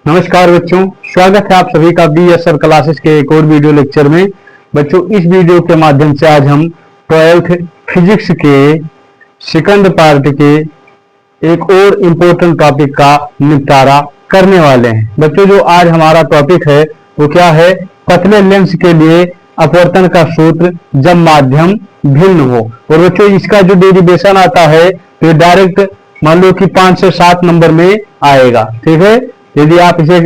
नमस्कार बच्चों, स्वागत है आप सभी का BSR क्लासेस के एक और वीडियो लेक्चर में। बच्चों, इस वीडियो के माध्यम से आज हम 12th फिजिक्स के सेकंड पार्ट के एक और इम्पोर्टेंट टॉपिक का निपटारा करने वाले हैं। बच्चों, जो आज हमारा टॉपिक है वो क्या है? पतले लेंस के लिए अपवर्तन का सूत्र जब माध्यम भिन्न हो। और बच्चों, इसका जो डेरिवेशन आता है तो डायरेक्ट मान लो कि 5 से 7 नंबर में आएगा। ठीक है, यदि आप इसे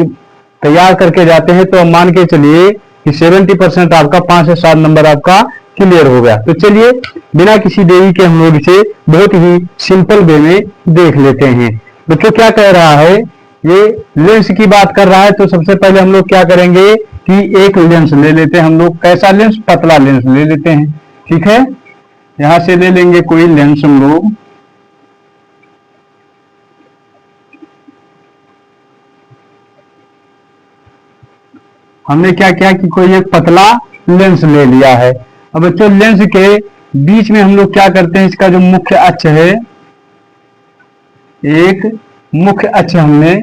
तैयार करके जाते हैं तो मान के चलिए कि 70% आपका 5 से 7 नंबर आपका क्लियर हो गया। तो चलिए बिना किसी देरी के हम लोग इसे बहुत ही सिंपल वे में देख लेते हैं। बच्चों, क्या कह रहा है? ये लेंस की बात कर रहा है। तो सबसे पहले हम लोग क्या करेंगे कि एक लेंस ले लेते हैं। हम लोग कैसा लेंस? पतला लेंस ले लेते हैं। ठीक है, यहां से ले लेंगे कोई लेंस हम लोग। हमने क्या किया कि कोई एक पतला लेंस ले लिया है। अब बच्चों, लेंस के बीच में हम लोग क्या करते हैं? इसका जो मुख्य अक्ष है, एक मुख्य अक्ष हमने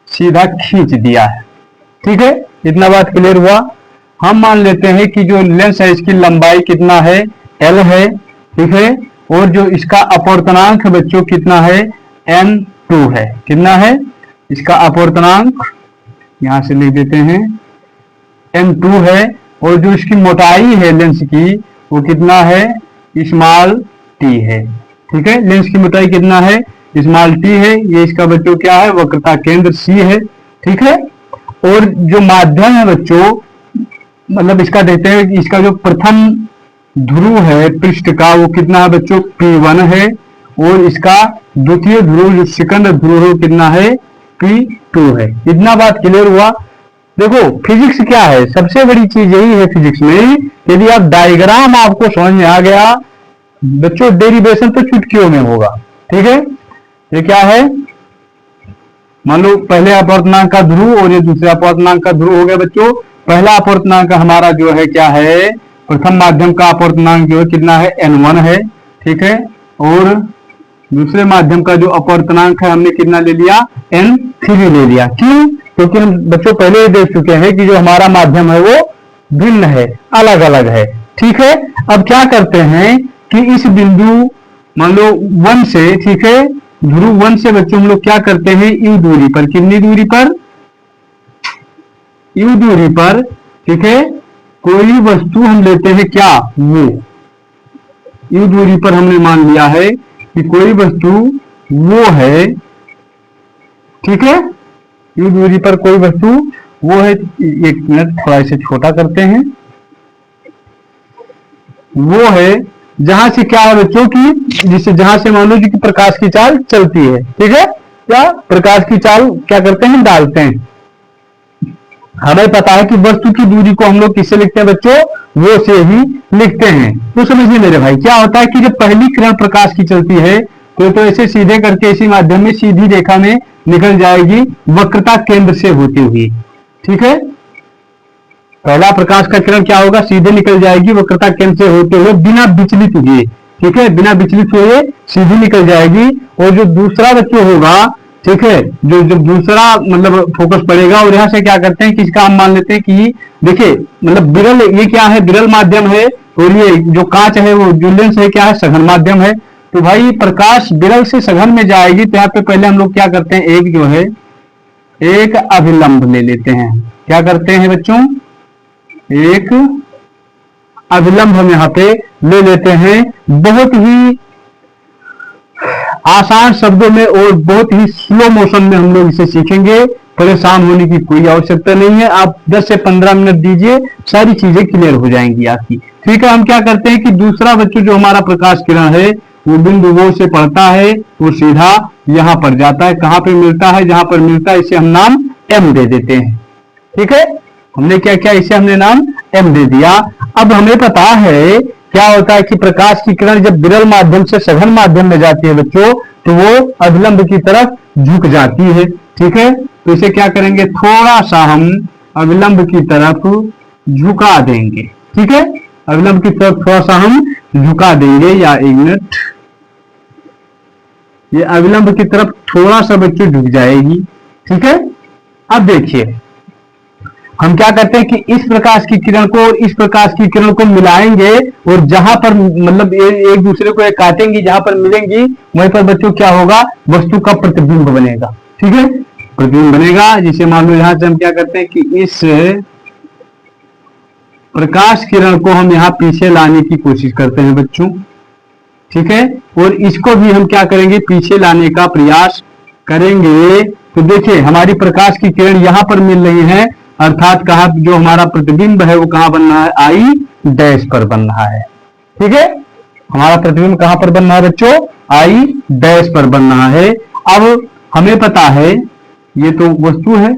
सीधा खींच दिया है। ठीक है, इतना बात क्लियर हुआ। हम मान लेते हैं कि जो लेंस है इसकी लंबाई कितना है? L है। ठीक है, और जो इसका अपवर्तनांक बच्चों कितना है? N2 है। कितना है इसका अपवर्तनांक? यहां से लिख देते हैं N2 है। और जो इसकी मोटाई है लेंस की वो कितना है? स्मॉल t है। ठीक है, लेंस की मोटाई कितना है? स्मॉल t है। ये इसका बच्चों क्या है? वक्रता केंद्र C है। ठीक है, और जो माध्यम है बच्चों, मतलब इसका देखते हैं कि इसका जो प्रथम ध्रुव है पृष्ठ का वो कितना है बच्चों? P1 है। और इसका द्वितीय ध्रुव जो सेकंड ध्रुव है कितना है? P2 है। इतना बात क्लियर हुआ। देखो, फिजिक्स क्या है? सबसे बड़ी चीज यही है फिजिक्स में, यदि आप डायग्राम आपको समझ में आ गया बच्चों, डेरिवेशन तो चुटकियों में होगा। ठीक है, ये क्या है? मान लो पहले अपवर्तनांक का ध्रुव और ये दूसरे अपवर्तनांक का ध्रुव हो गया बच्चों। पहला अपवर्तनांक हमारा जो है क्या है? प्रथम माध्यम का अपवर्तनांक जो है कितना है? N1 है। ठीक है, और दूसरे माध्यम का जो अपवर्तनांक है हमने कितना ले लिया? N3 ले लिया। क्यों? क्योंकि हम बच्चों पहले ही देख चुके हैं कि जो हमारा माध्यम है वो भिन्न है, अलग अलग है। ठीक है, अब क्या करते हैं कि इस बिंदु मान लो 1 से, ठीक है, ध्रुव 1 से बच्चों हम लोग क्या करते हैं? U दूरी पर, कितनी दूरी पर? U दूरी पर, ठीक है, कोई वस्तु हम लेते हैं क्या? वो U दूरी पर हमने मान लिया है कि कोई वस्तु वो है। ठीक है, U दूरी पर कोई वस्तु वो है। एक मिनट, थोड़ा इसे छोटा करते हैं। वो है जहां से क्या है बच्चों की, जिससे जहां से मान लो कि प्रकाश की चाल चलती है। ठीक है, क्या प्रकाश की चाल क्या करते हैं? डालते हैं। हमें पता है कि वस्तु की दूरी को हम लोग किससे लिखते हैं बच्चों? वो से ही लिखते हैं। तो समझिए मेरे भाई, क्या होता है कि जब पहली किरण प्रकाश की चलती है तो ऐसे सीधे करके इसी माध्यम में सीधी रेखा में निकल जाएगी वक्रता केंद्र से होती हुई। ठीक है, पहला प्रकाश का किरण क्या होगा? सीधे निकल जाएगी वक्रता केंद्र से होते हुए बिना विचलित हुए। ठीक है, बिना विचलित हुए सीधी निकल जाएगी। और जो दूसरा बच्चों होगा, ठीक है, जो दूसरा मतलब फोकस पड़ेगा। और यहां से क्या करते हैं कि इसका हम मान लेते हैं कि देखिए मतलब विरल, ये क्या है? विरल माध्यम है। और ये जो कांच है वो जो लेंस है क्या है? सघन माध्यम है। तो भाई प्रकाश विरल से सघन में जाएगी तो यहाँ पे पहले हम लोग क्या करते हैं? एक जो है एक अभिलंब ले लेते हैं। क्या करते हैं बच्चों? एक अभिलंब हम यहाँ पे ले लेते हैं। बहुत ही आसान शब्दों में और बहुत ही स्लो मोशन में हम लोग इसे सीखेंगे। परेशान होने की कोई आवश्यकता नहीं है। आप 10 से 15 मिनट दीजिए, सारी चीजें क्लियर हो जाएंगी आपकी। ठीक है, हम क्या करते हैं कि दूसरा बच्चों जो हमारा प्रकाश किरण है वो बिंदु वो से पड़ता है, वो सीधा यहां पर जाता है। कहां पे मिलता है? जहां पर मिलता है इसे हम नाम M दे देते हैं। ठीक है, हमने क्या किया? इसे हमने नाम M दे दिया। अब हमें पता है क्या होता है कि प्रकाश की किरण जब विरल माध्यम से सघन माध्यम में जाती है बच्चों तो वो अभिलंब की तरफ झुक जाती है। ठीक है, तो इसे क्या करेंगे? थोड़ा सा हम अभिलंब की तरफ झुका देंगे। ठीक है, अभिलंब की तरफ थोड़ा सा हम झुका देंगे। या एक मिनट, ये अविलंब की तरफ थोड़ा सा बच्चों झुक जाएगी। ठीक है, अब देखिए हम क्या करते हैं कि इस प्रकाश की किरण को और इस प्रकाश की किरण को मिलाएंगे और जहां पर मतलब एक दूसरे को काटेंगी, जहां पर मिलेंगी वहीं पर बच्चों क्या होगा, वस्तु का प्रतिबिंब बनेगा। ठीक है, प्रतिबिंब बनेगा। जिसे मान लो यहां से हम क्या करते हैं कि इस प्रकाश किरण को हम यहां पीछे लाने की कोशिश करते हैं बच्चों। ठीक है, और इसको भी हम क्या करेंगे, पीछे लाने का प्रयास करेंगे। तो देखिए हमारी प्रकाश की किरण यहां पर मिल रही है, अर्थात कहा जो हमारा प्रतिबिंब है वो कहां बन रहा है, आई डैश पर बन रहा है। ठीक है, हमारा प्रतिबिंब कहां पर बन रहा है बच्चों, आई डैश पर बन रहा है। अब हमें पता है ये तो वस्तु है,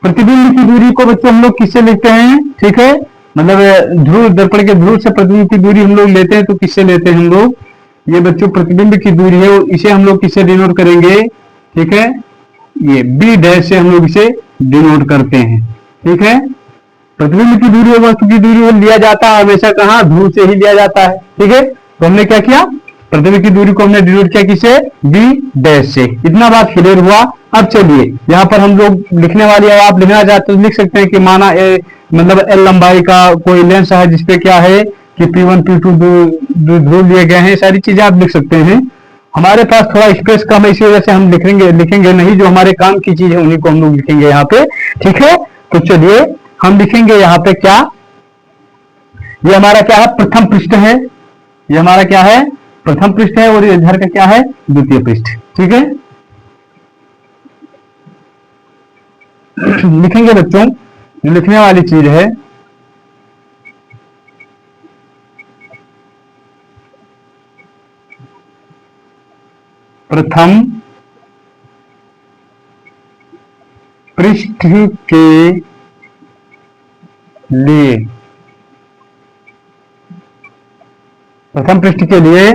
प्रतिबिंब की दूरी को बच्चों हम लोग किससे लेते हैं, ठीक है, मतलब ध्रुव दर्पण के ध्रुव से प्रतिबिंब की दूरी हम लोग लेते हैं तो किससे लेते हैं हम लोग, ये बच्चों प्रतिबिंब की दूरी है, इसे हम लोग किससे डिनोट करेंगे, ठीक है, ये बी डैश से हम लोग इसे डिनोट करते हैं। ठीक है, प्रतिबिंब की दूरी और वस्तु की दूरी लिया जाता है हमेशा कहां, ध्रुव से ही लिया जाता है। ठीक है, तो हमने क्या किया, प्रतिबिंब की दूरी को हमने डिनोट किया किसे, बी डैश से। इतना बात क्लियर हुआ। अब चलिए यहाँ पर हम लोग लिखने वाली है, आप लिखना चाहते तो लिख सकते हैं कि माना मतलब एल लंबाई का कोई लेंस है जिसपे क्या है कि P1 P2 ध्रुव लिए गए हैं, सारी चीजें आप लिख सकते हैं। हमारे पास थोड़ा स्पेस कम है, इसी वजह से हम लिखेंगे नहीं, जो हमारे काम की चीज है उन्हीं को हम लोग लिखेंगे यहाँ पे। ठीक है, तो चलिए हम लिखेंगे यहाँ पे क्या, ये हमारा क्या है, प्रथम पृष्ठ है, ये हमारा क्या है, प्रथम पृष्ठ है, और इधर का क्या है, द्वितीय पृष्ठ। ठीक है, लिखेंगे बच्चों, जो लिखने वाली चीज है प्रथम पृष्ठ के लिए, प्रथम पृष्ठ के लिए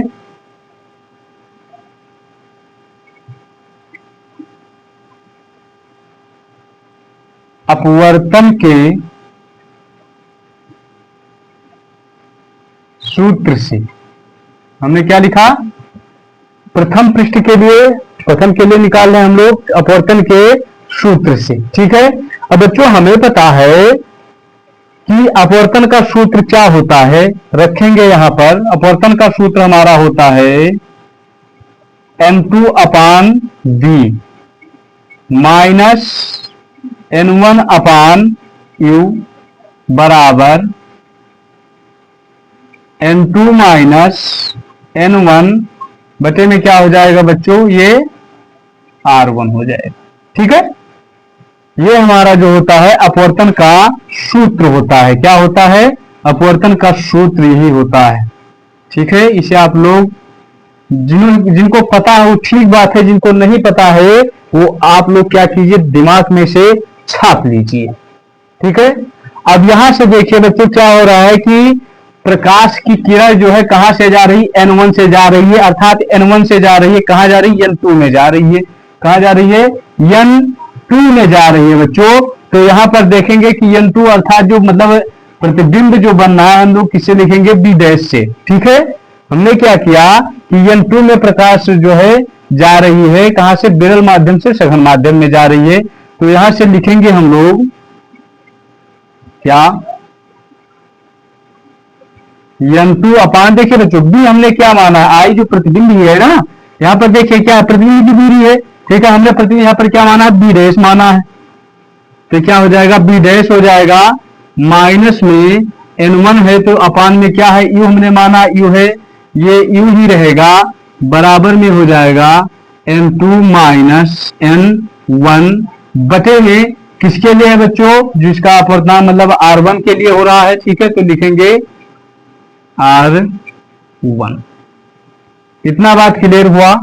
अपवर्तन के सूत्र से, हमने क्या लिखा, प्रथम पृष्ठ के लिए, प्रथम के लिए निकाल रहे हैं हम लोग अपवर्तन के सूत्र से। ठीक है, अब बच्चों हमें पता है कि अपवर्तन का सूत्र क्या होता है, रखेंगे यहां पर, अपवर्तन का सूत्र हमारा होता है n2 upon b minus n1 upon u बराबर n2 माइनस n1 बटे में क्या हो जाएगा बच्चों, ये R1 हो जाएगा। ठीक है, ये हमारा जो होता है अपवर्तन का सूत्र होता है, क्या होता है, अपवर्तन का सूत्र यही होता है। ठीक है, इसे आप लोग जिनको पता है वो ठीक बात है, जिनको नहीं पता है वो आप लोग क्या कीजिए, दिमाग में से छाप लीजिए। ठीक है, अब यहां से देखिए बच्चों क्या हो रहा है कि प्रकाश की किरण जो है कहां से जा रही, N1 से जा रही है, अर्थात N1 से जा रही है, कहां जा रही है, N2 में जा रही है, कहां जा रही है, N2 में जा रही है बच्चों। तो यहां पर देखेंगे कि N2 अर्थात जो मतलब प्रतिबिंब जो बन रहा है हम लोग किससे लिखेंगे, बी डैश से। ठीक है, हमने क्या किया कि N2 में प्रकाश जो है जा रही है कहां से, विरल माध्यम से सघन माध्यम में जा रही है, तो यहां से लिखेंगे हम लोग क्या, N2 अपान, देखिए बच्चों बी हमने क्या माना है, आई जो प्रतिबिंब है ना, यहाँ पर देखिए क्या प्रतिबिंब की दूरी है। ठीक है, हमने प्रतिबिंब यहाँ पर क्या माना है, बी डैश माना है, तो क्या हो जाएगा, बी डैश हो जाएगा, माइनस में N1 है तो अपान में क्या है, यू हमने माना यू है, ये यू ही रहेगा, बराबर में हो जाएगा N2 माइनस N1 बटे में किसके लिए है बच्चों, जिसका अपवर्तन मतलब R1 के लिए हो रहा है। ठीक है, तो लिखेंगे R1। इतना बात क्लियर हुआ।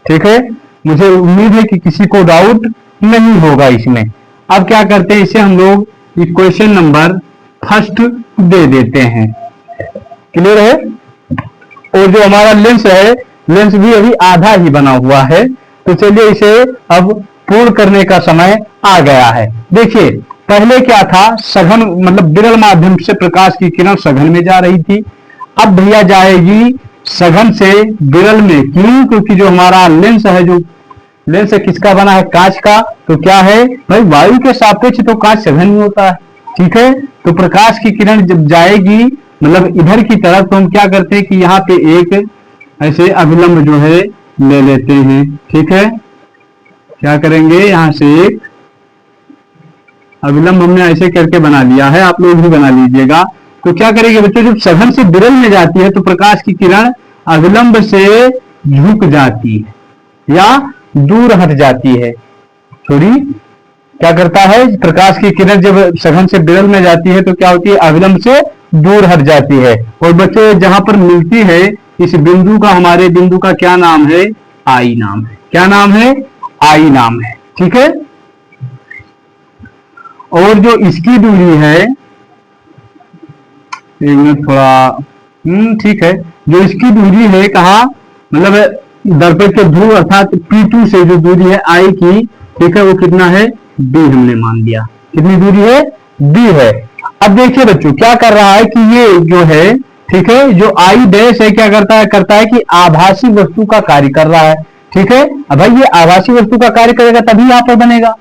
ठीक है, मुझे उम्मीद है कि किसी को डाउट नहीं होगा इसमें। अब क्या करते हैं, इसे हम लोग इक्वेशन नंबर फर्स्ट दे देते हैं। क्लियर है, और जो हमारा लेंस है, लेंस भी अभी आधा ही बना हुआ है, तो चलिए इसे अब पूर्ण करने का समय आ गया है। देखिए पहले क्या था, सघन मतलब विरल माध्यम से प्रकाश की किरण सघन में जा रही थी, अब भैया जाएगी सघन से विरल में। क्यों, क्योंकि जो हमारा लेंस है, जो लेंस किसका बना है? कांच का। तो क्या है भाई, वायु के सापेक्ष तो कांच सघन ही होता है, ठीक है। तो प्रकाश की किरण जब जाएगी मतलब इधर की तरफ, तो हम क्या करते हैं कि यहाँ पे एक ऐसे अभिलंब जो है ले लेते हैं, ठीक है। क्या करेंगे, यहाँ से एक अभिलंब हमने ऐसे करके बना लिया है, आप लोग भी बना लीजिएगा। तो क्या करेंगे बच्चों, जब सघन से विरल में जाती है तो प्रकाश की किरण अभिलंब से झुक जाती है या दूर हट जाती है। थोड़ी क्या करता है, प्रकाश की किरण जब सघन से विरल में जाती है तो क्या होती है, अभिलंब से दूर हट जाती है। और बच्चों जहां पर मिलती है इस बिंदु का, हमारे बिंदु का क्या नाम है? आई नाम है। क्या नाम है? आई नाम है, ठीक है। और जो इसकी दूरी है, एक मिनट थोड़ा, ठीक है, जो इसकी दूरी है कहा, मतलब दर्पण के ध्रुव अर्थात P2 से जो दूरी है आई की, ठीक है, वो कितना है? D हमने मान लिया। कितनी दूरी है? D है। अब देखिए बच्चों क्या कर रहा है कि ये जो है, ठीक है, जो आई डैश है क्या करता है कि आभासी वस्तु का कार्य कर रहा है, ठीक है। अब भाई ये आभासी वस्तु का कार्य करेगा तभी यहाँ पर बनेगा,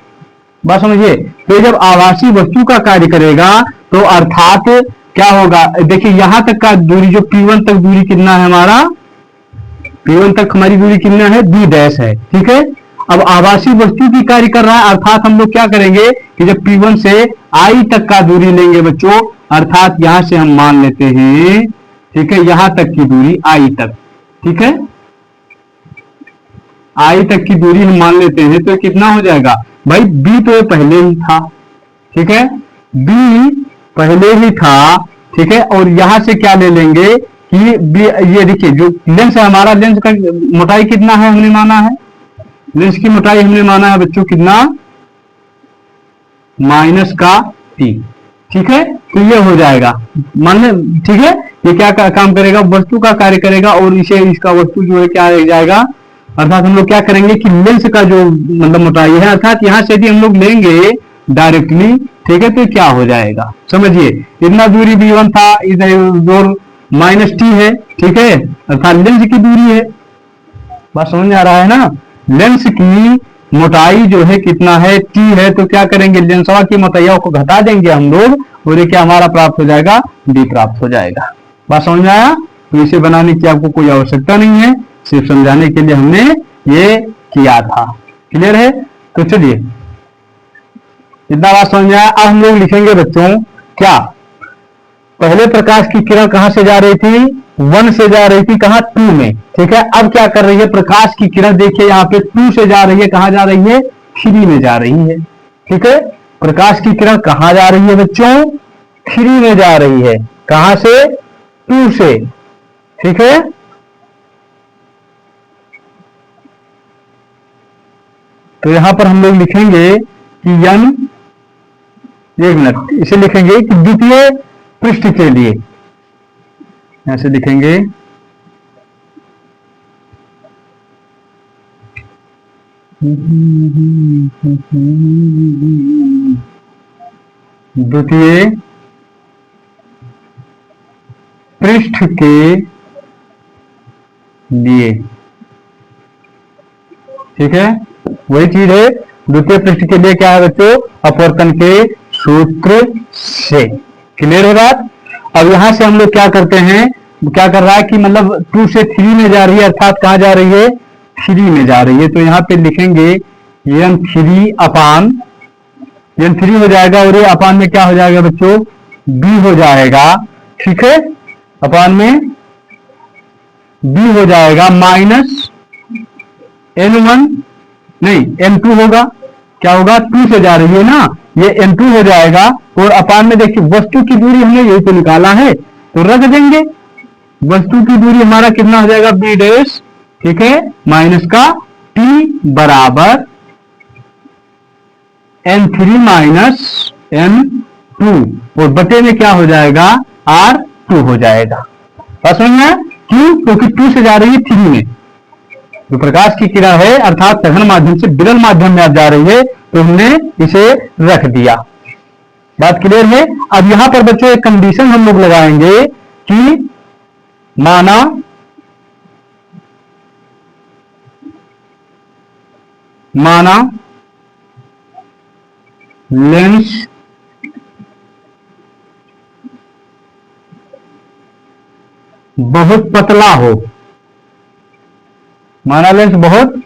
बात समझिए। तो जब आभासी वस्तु का कार्य करेगा तो अर्थात क्या होगा, देखिए यहां तक का दूरी जो P1 तक दूरी कितना है हमारा, P1 तक हमारी दूरी कितना है? D डैश है, ठीक है। अब आभासी वस्तु की कार्य कर रहा है, अर्थात हम लोग क्या करेंगे कि जब P1 से I तक का दूरी लेंगे बच्चों, अर्थात यहां से हम मान लेते हैं, ठीक है, यहां तक की दूरी I तक, ठीक है, I तक की दूरी हम मान लेते हैं तो कितना हो जाएगा भाई? B तो ये पहले ही था, ठीक है, B पहले ही था, ठीक है। और यहां से क्या ले लेंगे कि ये देखिए जो लेंस है हमारा, लेंस का मोटाई कितना है हमने माना है? लेंस की मोटाई हमने माना है बच्चों कितना? माइनस का T, ठीक है। तो ये हो जाएगा, मान लें, ठीक है। ये क्या काम करेगा? वस्तु का कार्य करेगा और इसे इसका वस्तु जो है क्या रह जाएगा, अर्थात हम लोग क्या करेंगे कि लेंस का जो मतलब मोटाई है, अर्थात यहां से यदि हम लोग लेंगे डायरेक्टली, ठीक है, तो क्या हो जाएगा समझिए, इतना दूरी B1 था, इधर माइनस T है, ठीक है, अर्थात लेंस की दूरी है। बात समझ में आ रहा है ना? लेंस की मोटाई जो है कितना है? T है। तो क्या करेंगे, लेंसवा की मोटाइयों को घटा देंगे हम लोग और ये क्या हमारा प्राप्त हो जाएगा? D प्राप्त हो जाएगा। बात समझ में आया? तो इसे बनाने की आपको कोई आवश्यकता नहीं है, सिर्फ समझाने के लिए हमने ये किया था। क्लियर है? तो चलिए इतना बात समझ में आया। अब हम लोग लिखेंगे बच्चों क्या, पहले प्रकाश की किरण कहां से जा रही थी? 1 से जा रही थी, कहां? 2 में, ठीक है। अब क्या कर रही है प्रकाश की किरण, देखिए यहाँ पे 2 से जा रही है, कहां जा रही है? 3 में जा रही है, ठीक है। प्रकाश की किरण कहां जा रही है बच्चों? 3 में जा रही है। कहां से? 2 से, ठीक है। तो यहां पर हम लोग लिखेंगे कि n, एक मिनट, इसे लिखेंगे कि द्वितीय पृष्ठ के लिए, ऐसे लिखेंगे द्वितीय पृष्ठ के लिए, ठीक है, वही चीज है। द्वितीय पृष्ठ के लिए क्या है बच्चों? अपवर्तन के सूत्र से। क्लियर है बात? अब यहां से हम लोग क्या करते हैं, क्या कर रहा है कि मतलब 2 से 3 में जा रही है, अर्थात कहां जा रही है? 3 में जा रही है। तो यहां पे लिखेंगे n3 अपान, n3 हो जाएगा और ये अपान में क्या हो जाएगा बच्चों? b हो जाएगा, ठीक है, अपान में b हो जाएगा माइनस n1, नहीं n2 होगा, क्या होगा? 2 से जा रही है ना, ये n2 हो जाएगा और अपान में देखिए वस्तु की दूरी हमने यही तो निकाला है, तो रख देंगे। वस्तु की दूरी हमारा कितना हो जाएगा? b डैश, ठीक है, माइनस का t बराबर n3 माइनस n2 और बटे में क्या हो जाएगा? r2 हो जाएगा। समझ में? क्यों? क्योंकि 2 से जा रही है 3 में, जो प्रकाश की किरण है अर्थात सघन माध्यम से विरल माध्यम में आप जा रही है, तो हमने इसे रख दिया। बात क्लियर है? अब यहां पर बच्चों एक कंडीशन हम लोग लगाएंगे कि माना, माना लेंस बहुत पतला हो, माना लेंस बहुत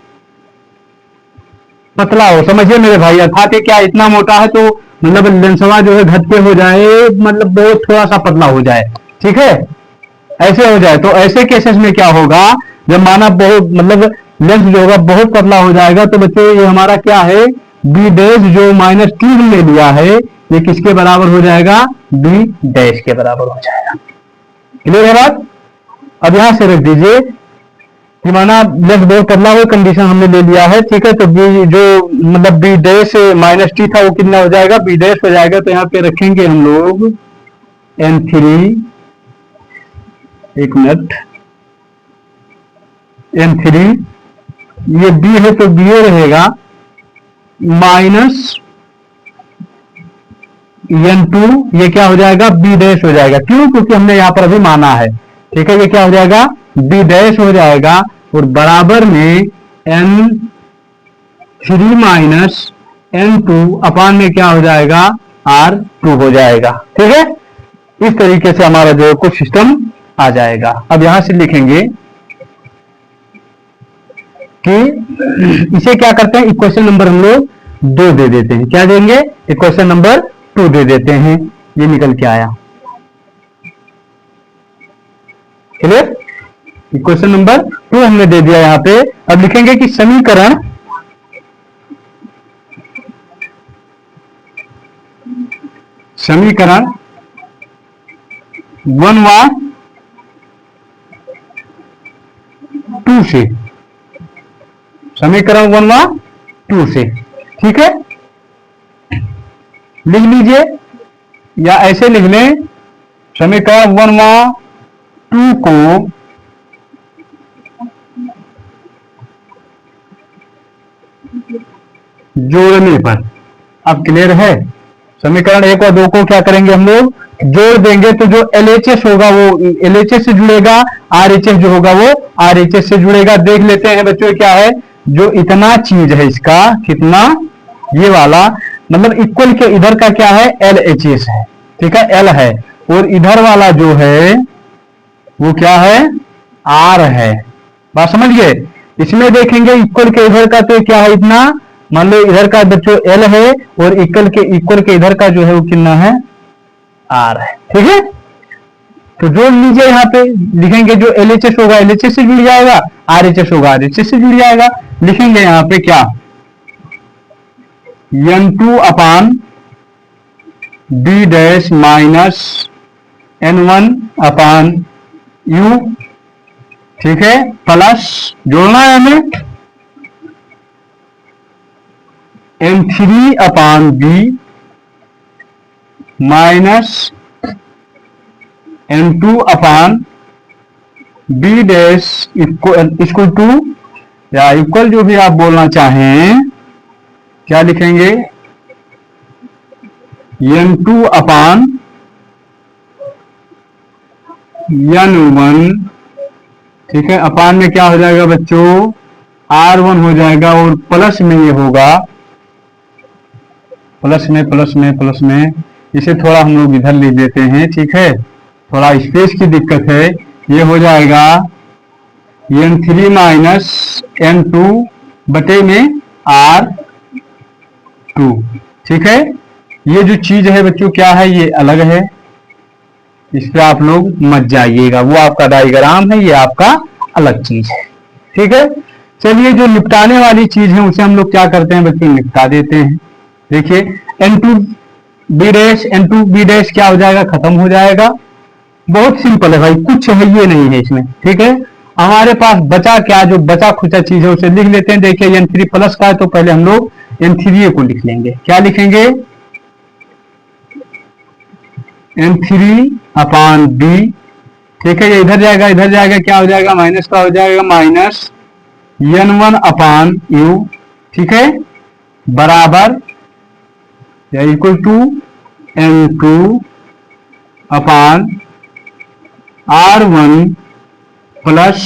पतला हो, समझिए मेरे भाई, अर्थात क्या इतना मोटा है तो मतलब लेंसवा जो है घटके हो जाए, मतलब बहुत थोड़ा सा पतला हो जाए, ठीक है, ऐसे हो जाए। तो ऐसे केसेस में क्या होगा, जब माना बहुत मतलब लेंस जो होगा बहुत पतला हो जाएगा, तो बच्चों ये हमारा क्या है, बी डैश जो माइनस टी हमने लिया है, ये किसके बराबर हो जाएगा, बी डैश के बराबर हो जाएगा। क्लियर है बात? अब यहां से रख दीजिए कि माना लेंस बहुत पतला हो, कंडीशन हमने ले लिया है, ठीक है, तो बी जो मतलब बी डैश माइनस टी था वो कितना हो जाएगा, बी डैश हो जाएगा। तो यहाँ पे रखेंगे हम लोग N3, एक मिनट, N3, ये बी है तो बी रहेगा माइनस N2, ये क्या हो जाएगा, बी डैश हो जाएगा। क्यों? क्योंकि हमने यहाँ पर अभी माना है, ठीक है, ये क्या हो जाएगा, बी डैश हो जाएगा, और बराबर में N3 माइनस N2 अपान में क्या हो जाएगा, R2 हो जाएगा, ठीक है। इस तरीके से हमारा जो कुछ सिस्टम आ जाएगा। अब यहां से लिखेंगे कि इसे क्या करते हैं, इक्वेशन नंबर हम लोग 2 दे देते हैं। क्या देंगे, इक्वेशन नंबर 2 दे देते हैं। ये निकल के आया, क्लियर, इक्वेशन नंबर 2 हमने दे दिया यहाँ पे। अब लिखेंगे कि समीकरण समीकरण 1 व 2 से, समीकरण 1 व 2 से, ठीक है, लिख लीजिए या ऐसे लिख लें, समीकरण 1 व 2 को जोड़ने पर, अब क्लियर है, समीकरण 1 और 2 को क्या करेंगे हम लोग, जोड़ देंगे, तो जो LHS होगा वो LHS से जुड़ेगा, RHS जो होगा वो RHS से जुड़ेगा। देख लेते हैं बच्चों क्या है, जो इतना चीज है इसका कितना, ये वाला मतलब इक्वल के इधर का क्या है, LHS है, ठीक है, L है, और इधर वाला जो है वो क्या है, R है। बात समझ गए? इसमें देखेंगे इक्वल के इधर का तो क्या है, इतना, मान लो इधर का बच्चों L है, और इक्वल के इधर का जो है वो कितना है, R है, ठीक है। तो जोड़ लीजिए, यहाँ पे लिखेंगे जो LHS होगा LHS से जुड़ जाएगा, RHS होगा RHS से जुड़ जाएगा। लिखेंगे यहाँ पे क्या, N2 upon B dash minus N1 upon U, ठीक है, प्लस जोड़ना है हमें N3 upon B minus N2 upon B dash equal to, या इक्वल जो भी आप बोलना चाहें, क्या लिखेंगे, N2 अपान N1, ठीक है, अपान में क्या हो जाएगा बच्चों, R1 हो जाएगा, और प्लस में ये होगा, प्लस में इसे थोड़ा हम लोग इधर ले लेते हैं, ठीक है, थोड़ा स्पेस की दिक्कत है, ये हो जाएगा N3 माइनस N2 बटे में R2, ठीक है। ये जो चीज है बच्चों क्या है, ये अलग है, इस पे आप लोग मत जाइएगा, वो आपका डायग्राम है, ये आपका अलग चीज है, ठीक है। चलिए, जो निपटाने वाली चीज है उसे हम लोग क्या करते हैं बच्चों, निपटा देते हैं। देखिए N2 B dash N2 B dash क्या हो जाएगा, खत्म हो जाएगा। बहुत सिंपल है भाई, कुछ है ये नहीं है इसमें, ठीक है। हमारे पास बचा क्या, जो बचा खुचा चीज है उसे लिख लेते हैं। देखिए N3 प्लस का है तो पहले हम लोग N3 को लिख लेंगे। क्या लिखेंगे, N3 अपान B, ठीक है, ये इधर जाएगा क्या हो जाएगा, माइनस का हो जाएगा, माइनस N1 अपान U, ठीक है, बराबर या equal to N2 upon R1 plus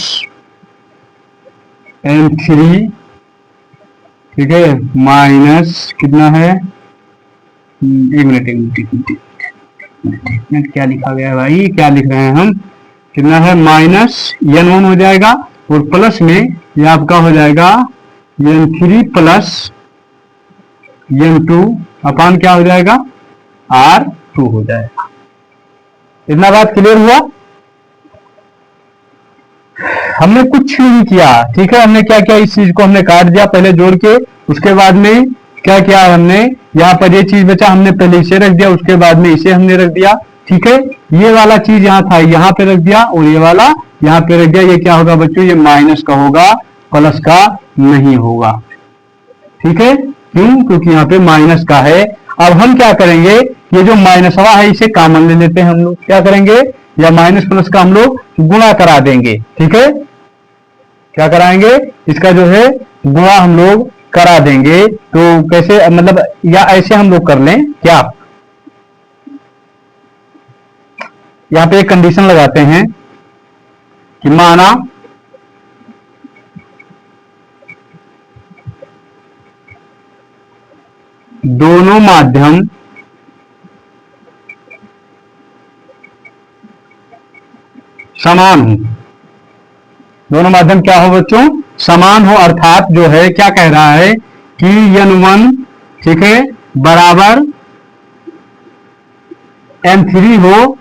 N3, ठीक है, माइनस कितना है, एक मिनट एक मिनट एक मिनट एक मिनट, क्या लिखा गया है भाई, क्या लिख रहे हैं हम, कितना है, माइनस n1 हो जाएगा और प्लस में ये आपका हो जाएगा n3 प्लस n2 अपान क्या हो जाएगा, R2 हो जाएगा। इतना बात क्लियर हुआ। हमने कुछ नहीं किया, ठीक है, हमने क्या किया, इस चीज को हमने काट दिया पहले जोड़ के, उसके बाद में क्या किया हमने, यहाँ पर ये चीज बचा, हमने पहले इसे रख दिया, उसके बाद में इसे हमने रख दिया, ठीक है, ये वाला चीज यहाँ था यहाँ पे रख दिया और ये वाला यहाँ पे रख दिया। ये क्या होगा बच्चों, ये माइनस का होगा, प्लस का नहीं होगा, ठीक है, क्यों, क्योंकि यहाँ पे माइनस का है। अब हम क्या करेंगे, ये जो माइनस हुआ है इसे कॉमन ले लेते हैं हम लोग, क्या करेंगे, या माइनस प्लस का हम लोग गुणा करा देंगे, ठीक है, क्या कराएंगे, इसका जो है गुणा हम लोग करा देंगे। तो कैसे, मतलब या ऐसे हम लोग कर लें क्या, यहाँ पे एक कंडीशन लगाते हैं कि माना दोनों माध्यम समान हो, दोनों माध्यम क्या हो बच्चों, समान हो, अर्थात जो है क्या कह रहा है कि n1 ठीक है बराबर n3 हो,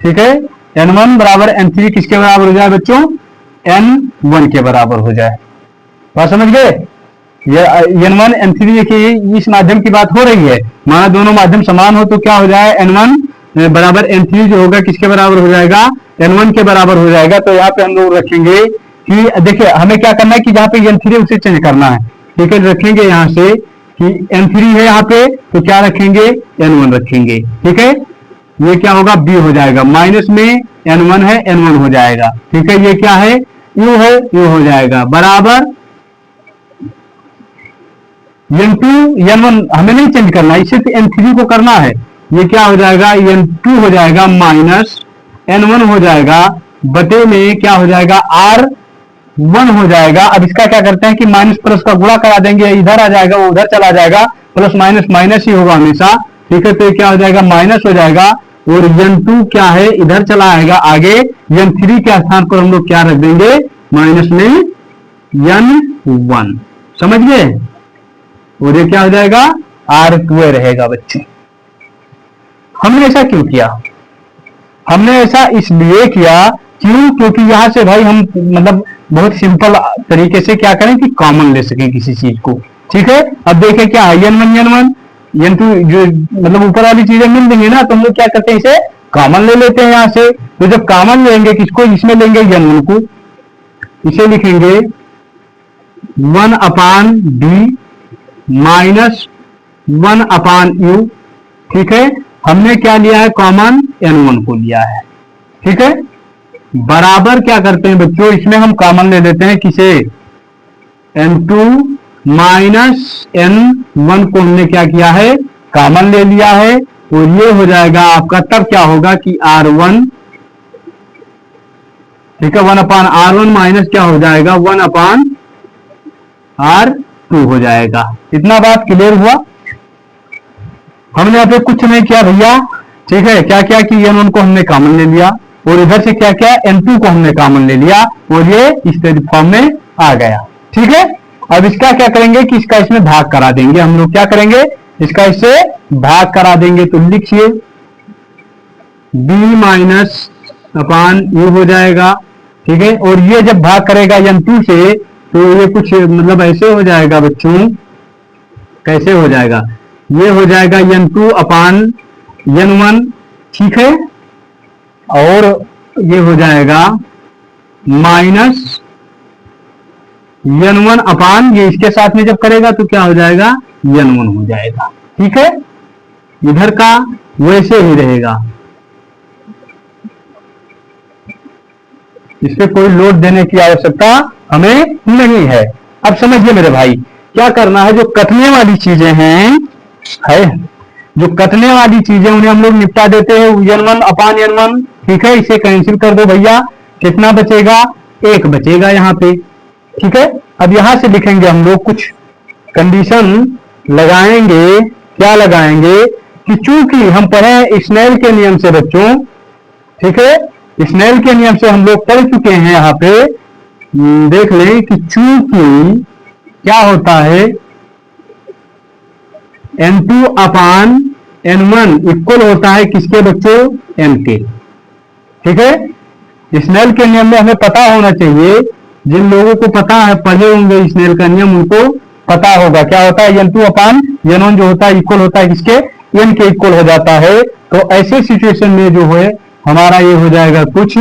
ठीक है, n1 बराबर n3 किसके बराबर हो जाए बच्चों, n1 के बराबर हो जाए। बात समझ गए, ये n1 n3 देखिए इस माध्यम की बात हो रही है, माना दोनों माध्यम समान हो तो क्या हो जाए, n1 बराबर n3 जो होगा किसके बराबर हो जाएगा, n1 के बराबर हो जाएगा। तो यहाँ पे हम लोग रखेंगे कि देखिए हमें क्या करना है कि जहाँ पे n3 उसे चेंज करना है, ठीक है, रखेंगे यहाँ से कि n3 है यहाँ पे तो क्या रखेंगे, n1 रखेंगे, ठीक है, ये क्या होगा b हो जाएगा, माइनस में n1 है n1 हो जाएगा, ठीक है, ये क्या है u है u हो जाएगा, बराबर n2 n1 हमें नहीं चेंज करना, इसे n3 को करना है, ये क्या हो जाएगा n2 हो जाएगा माइनस n1 हो जाएगा, बटे में क्या हो जाएगा R1 हो जाएगा। अब इसका क्या करते हैं कि माइनस प्लस का गुणा करा देंगे, इधर आ जाएगा वो उधर चला जाएगा, प्लस माइनस माइनस ही होगा हमेशा, ठीक है, तो ये क्या हो जाएगा माइनस हो जाएगा और n2 क्या है इधर चला आएगा आगे, n3 के स्थान पर हम लोग क्या रख देंगे, माइनस में n1, समझ गए, और ये क्या हो जाएगा R2 रहेगा बच्चे। हमने ऐसा क्यों किया, हमने ऐसा इसलिए किया क्यों, क्योंकि यहां से भाई हम मतलब बहुत सिंपल तरीके से क्या करें कि कॉमन ले सकें किसी चीज को, ठीक है। अब देखें क्या है n1 n2 जो मतलब ऊपर वाली चीजें मिल देंगे ना, तो हम लोग क्या करते हैं इसे कॉमन ले लेते हैं यहाँ से। तो जब कॉमन लेंगे किसको, इसमें लेंगे n1 को, इसे लिखेंगे 1/b माइनस 1/u, ठीक है, हमने क्या लिया है कॉमन n1 को लिया है, ठीक है, बराबर क्या करते हैं बच्चों, इसमें हम कॉमन ले लेते हैं किसे, n2 माइनस n1 को हमने क्या किया है कॉमन ले लिया है, और ये हो जाएगा आपका, तब क्या होगा कि R1, ठीक है, 1/R1 माइनस क्या हो जाएगा 1/R2 हो जाएगा। इतना बात क्लियर हुआ। हमने यहाँ पे कुछ नहीं किया भैया, ठीक है, क्या किया कि n1 को हमने कॉमन ले लिया और इधर से क्या किया n2 को हमने कॉमन ले लिया और ये इस फॉर्म में आ गया, ठीक है। अब इसका क्या करेंगे कि इसका इसमें भाग करा देंगे हम लोग, क्या करेंगे इसका इससे भाग करा देंगे, तो लिखिए b माइनस अपान u हो जाएगा, ठीक है, और ये जब भाग करेगा n2 से तो ये कुछ मतलब ऐसे हो जाएगा बच्चों, कैसे हो जाएगा, ये हो जाएगा n2 अपान n1, ठीक है, और ये हो जाएगा माइनस n1 अपान, ये इसके साथ में जब करेगा तो क्या हो जाएगा n1 हो जाएगा, ठीक है, इधर का वैसे ही रहेगा, इस पे कोई लोड देने की आवश्यकता हमें नहीं है। अब समझिए मेरे भाई क्या करना है, जो कटने वाली चीजें हैं है, जो कटने वाली चीजें उन्हें हम लोग निपटा देते हैं, n1 अपान n1, ठीक है, इसे कैंसिल कर दो भैया, कितना बचेगा 1 बचेगा यहाँ पे, ठीक है। अब यहां से लिखेंगे हम लोग कुछ कंडीशन लगाएंगे, क्या लगाएंगे कि चूंकि हम पढ़े स्नेल के नियम से बच्चों, ठीक है, स्नेल के नियम से हम लोग पढ़ चुके हैं। यहाँ पे देख लें कि चूंकि क्या होता है N2 अपान N1 इक्वल होता है किसके बच्चों, N के। ठीक है, स्नेल के नियम में हमें पता होना चाहिए, जिन लोगों को पता है, पढ़े होंगे स्नेल का नियम, उनको पता होगा क्या होता है N2 अपान N1 जो होता है इक्वल होता है किसके, N के इक्वल हो जाता है। तो ऐसे सिचुएशन में जो है हमारा ये हो जाएगा कुछ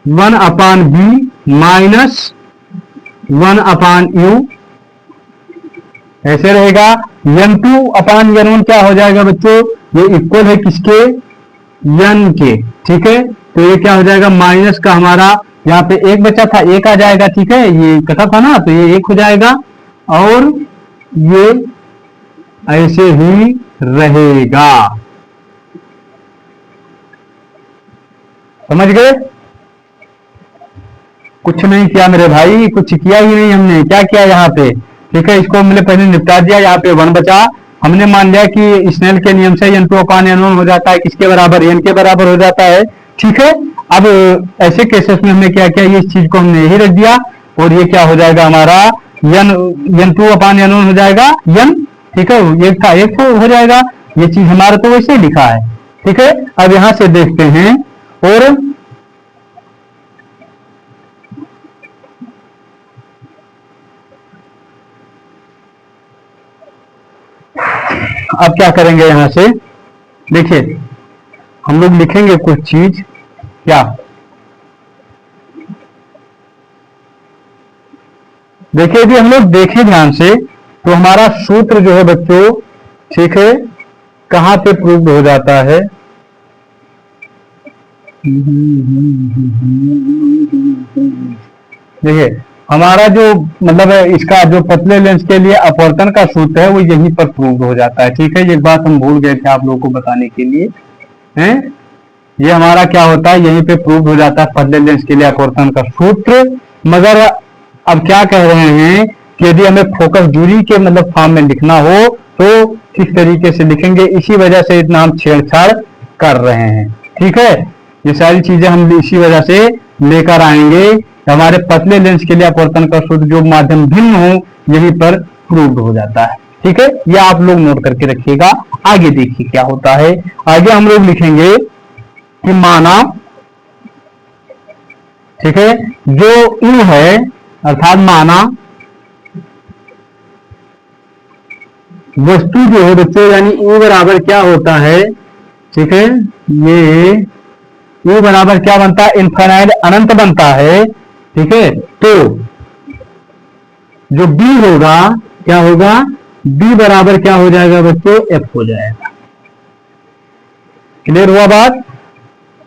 1 अपान बी माइनस 1 अपान यू, ऐसे रहेगा। N2 अपान N1 क्या हो जाएगा बच्चों, ये इक्वल है किसके, N के। ठीक है, तो ये क्या हो जाएगा, माइनस का हमारा यहाँ पे एक बचा था, एक आ जाएगा। ठीक है, ये कटा था ना, तो ये एक हो जाएगा और ये ऐसे ही रहेगा। समझ गए? कुछ नहीं किया मेरे भाई, कुछ किया ही नहीं हमने। क्या किया यहाँ पे, ठीक है, इसको हमने पहले निपटा दिया। यहाँ पे 1 बचा, हमने मान लिया कि स्नेल के नियम से N2 अपान N1 हो जाता है किसके बराबर, N के बराबर हो जाता है। ठीक है, अब ऐसे केसेस में हमने क्या किया, ये इस चीज को हमने यही रख दिया और ये क्या हो जाएगा हमारा N2 अपान N1 हो जाएगा N। ठीक है, एक का एक हो जाएगा, ये चीज हमारा तो वैसे ही लिखा है। ठीक है, अब यहां से देखते हैं और अब क्या करेंगे, यहां से देखिए हम लोग लिखेंगे कुछ चीज, क्या देखिए, यदि हम लोग देखें ध्यान से तो हमारा सूत्र जो है बच्चों, ठीक है, कहां पे प्रूव हो जाता है, देखिए हमारा जो मतलब है इसका जो पतले लेंस के लिए अपवर्तन का सूत्र है वो यहीं पर प्रूव हो जाता है। ठीक है, ये बात हम भूल गए थे आप लोगों को बताने के लिए, हैं, ये हमारा क्या होता है, यहीं पे प्रूव हो जाता है पतले लेंस के लिए अपवर्तन का सूत्र। मगर अब क्या कह रहे हैं कि यदि हमें फोकस दूरी के मतलब फॉर्म में लिखना हो तो किस तरीके से लिखेंगे, इसी वजह से इतना हम छेड़छाड़ कर रहे हैं। ठीक है, ये सारी चीजें हम इसी वजह से लेकर आएंगे। हमारे पतले लेंस के लिए अपवर्तन का सूत्र जो माध्यम भिन्न हो यहीं पर प्रूव हो जाता है। ठीक है, ये आप लोग नोट करके रखिएगा। आगे देखिए क्या होता है, आगे हम लोग लिखेंगे कि माना, ठीक है, जो U है अर्थात माना वस्तु जो है बच्चों, यानी U बराबर क्या होता है, ठीक है, ये U बराबर क्या बनता है, इनफाइनाइट अनंत बनता है। ठीक है, तो जो B होगा क्या होगा, B बराबर क्या हो जाएगा बच्चों, F हो जाएगा। क्लियर हुआ बात?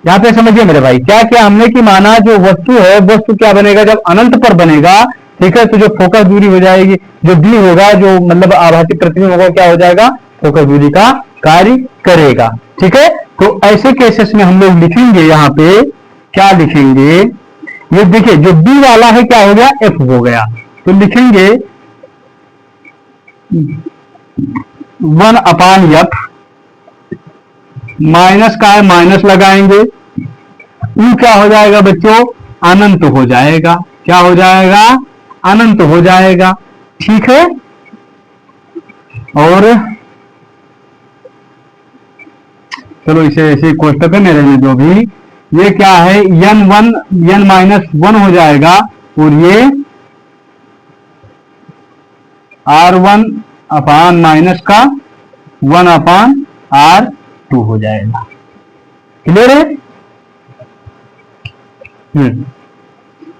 यहां पे समझिए मेरे भाई, क्या क्या हमने कि माना जो वस्तु है, वस्तु क्या बनेगा जब अनंत पर बनेगा। ठीक है, तो जो फोकस दूरी हो जाएगी, जो B होगा, जो मतलब आभासी प्रतिबिंब होगा, क्या हो जाएगा, फोकस दूरी का कार्य करेगा। ठीक है, तो ऐसे केसेस में हम लोग लिखेंगे, यहाँ पे क्या लिखेंगे, ये देखिए जो B वाला है क्या हो गया, F हो गया, तो लिखेंगे 1 अपान F, माइनस का है माइनस लगाएंगे, U क्या हो जाएगा बच्चों, अनंत हो जाएगा। क्या हो जाएगा, अनंत हो जाएगा। ठीक है, और चलो इसे ऐसे कोष्टक में रहने दो भी, ये क्या है N माइनस 1 हो जाएगा और ये R1 अपान माइनस का 1 अपान R2 हो जाएगा। क्लियर है?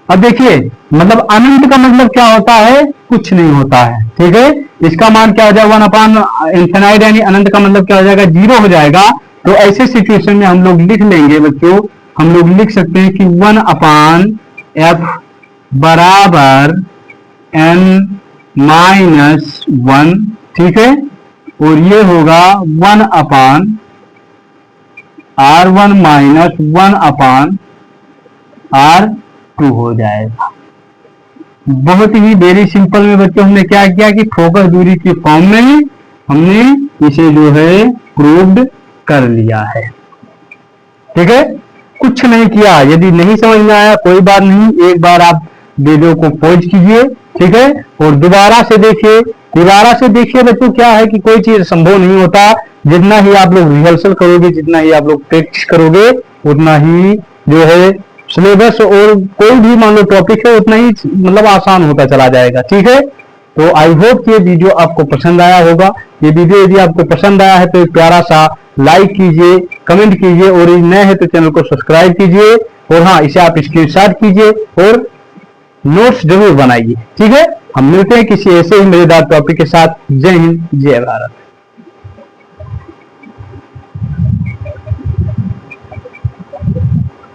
अब देखिए मतलब अनंत का मतलब क्या होता है, कुछ नहीं होता है। ठीक है, इसका मान क्या हो जाएगा, 1 अपान इनफिनाइट यानी अनंत का मतलब क्या हो जाएगा, 0 हो जाएगा। तो ऐसे सिचुएशन में हम लोग लिख लेंगे बच्चों, हम लोग लिख सकते हैं कि 1 अपान F बराबर N माइनस 1। ठीक है, और ये होगा 1 अपान R1 माइनस 1 अपान R2 हो जाएगा। बहुत ही वेरी सिंपल में बच्चों हमने क्या किया कि फोकस दूरी की फॉर्म में हमने इसे जो है प्रूव्ड कर लिया है। ठीक है, कुछ नहीं किया। यदि नहीं समझ में आया कोई बात नहीं, एक बार आप वीडियो को पॉज कीजिए, ठीक है, और दोबारा से देखिए। दोबारा से देखिए बच्चों, क्या है कि कोई चीज संभव नहीं होता, जितना ही आप लोग रिहर्सल करोगे, जितना ही आप लोग प्रैक्टिस करोगे, उतना ही जो है सिलेबस और कोई भी मान लो टॉपिक है उतना ही मतलब आसान होता चला जाएगा। ठीक है, तो आई होप ये वीडियो आपको पसंद आया होगा। ये वीडियो यदि आपको पसंद आया है तो एक प्यारा सा लाइक कीजिए, कमेंट कीजिए, और यदि नए हैं तो चैनल को सब्सक्राइब कीजिए, और हाँ, इसे आप स्क्रीनशॉट कीजिए और नोट्स जरूर बनाइए। ठीक है, हम मिलते हैं किसी ऐसे ही मजेदार टॉपिक के साथ। जय हिंद, जय भारत।